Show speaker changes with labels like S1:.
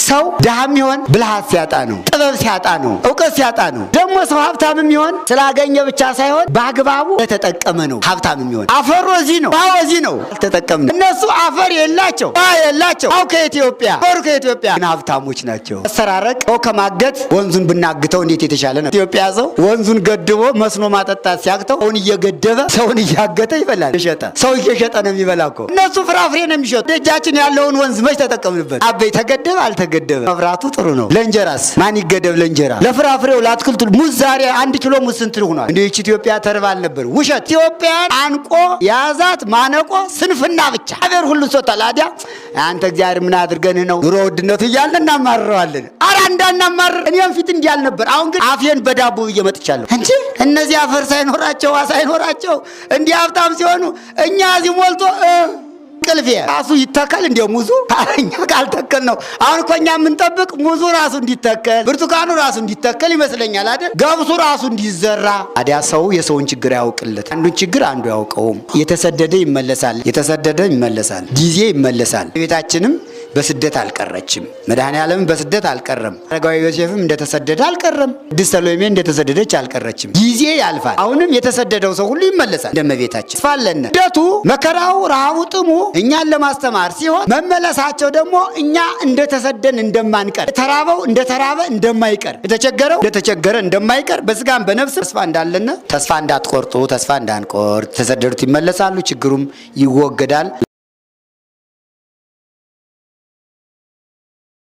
S1: ሰው ድሃም ይሆን ብልሃት ሲያጣ ነው፣ ጥበብ ሲያጣ ነው፣ ዕውቀት ሲያጣ ነው። ደግሞ ሰው ሀብታምም ይሆን ስላገኘ ብቻ ሳይሆን በአግባቡ ለተጠቀመ ነው ሀብታምም ይሆን። አፈሩ እዚህ ነው፣ ውሃው እዚህ ነው፣ አልተጠቀምንም። እነሱ አፈር የላቸው፣ ውሃ የላቸው፣ አው ከኢትዮጵያ ወሩ ከኢትዮጵያ ግን ሀብታሞች ናቸው። መሰራረቅ ከማገት ወንዙን ብናግተው እንዴት የተሻለ ነው። ኢትዮጵያ ሰው ወንዙን ገድቦ መስኖ ማጠጣት ሲያቅተው አሁን እየገደበ ሰውን እያገተ ይበላል። እየሸጠ ሰው እየሸጠ ነው የሚበላ እኮ። እነሱ ፍራፍሬ ነው የሚሸጡ። ደጃችን ያለውን ወንዝ መች ተጠቀምንበት? አበይ ተገደበ አልተገደበ። መብራቱ ጥሩ ነው። ለእንጀራስ ማን ይገደብ? ለእንጀራ ለፍራፍሬው ለአትክልቱ ሙዝ ዛሬ 1 ኪሎ ሙዝ ስንት ሆኗል? እንደ ኢትዮጵያ ተርባል ነበር። ውሸት። ኢትዮጵያን አንቆ ያዛት ማነቆ ስንፍና ብቻ። አገር ሁሉ ሶታል። አዲያ አንተ እግዚአብሔር ምን አድርገንህ ነው ኑሮ ውድነቱ እያልን እናማረዋለን። አራ እንዳናማረር እኔም ፊት እንዲያል ነበር። አሁን ግን አፌን በዳቦ እየመጥቻለሁ እንጂ እነዚህ አፈር ሳይኖራቸው ሳይኖራቸው እንዲህ ሀብታም ሲሆኑ እኛ እዚህ ሞልቶ ቅልፌ ራሱ ይተከል እንደ ሙዙ አኛ ካልተከል ነው። አሁን እኮ እኛ የምንጠብቅ ሙዙ ራሱ እንዲተከል፣ ብርቱካኑ ራሱ እንዲተከል ይመስለኛል አይደል? ገብሱ ራሱ እንዲዘራ። አዲያ ሰው የሰውን ችግር ያውቅለት፣ አንዱን ችግር አንዱ ያውቀውም። የተሰደደ ይመለሳል፣ የተሰደደ ይመለሳል፣ ጊዜ ይመለሳል። ቤታችንም በስደት አልቀረችም። መድኃኔዓለም በስደት አልቀረም። አረጋዊ ዮሴፍም እንደተሰደደ አልቀረም። ቅድስት ሰሎሜ እንደተሰደደች አልቀረችም። ጊዜ ያልፋል። አሁንም የተሰደደው ሰው ሁሉ ይመለሳል። እንደመቤታችን ተስፋለነ ስደቱ፣ መከራው፣ ረሃቡ፣ ጥሙ እኛን ለማስተማር ሲሆን መመለሳቸው ደግሞ እኛ እንደተሰደን እንደማንቀር፣ የተራበው እንደተራበ እንደማይቀር፣ የተቸገረው እንደተቸገረ እንደማይቀር በስጋም በነፍስ ተስፋ እንዳለነ ተስፋ እንዳትቆርጡ፣ ተስፋ እንዳንቆርጥ። የተሰደዱት ይመለሳሉ፣ ችግሩም ይወገዳል።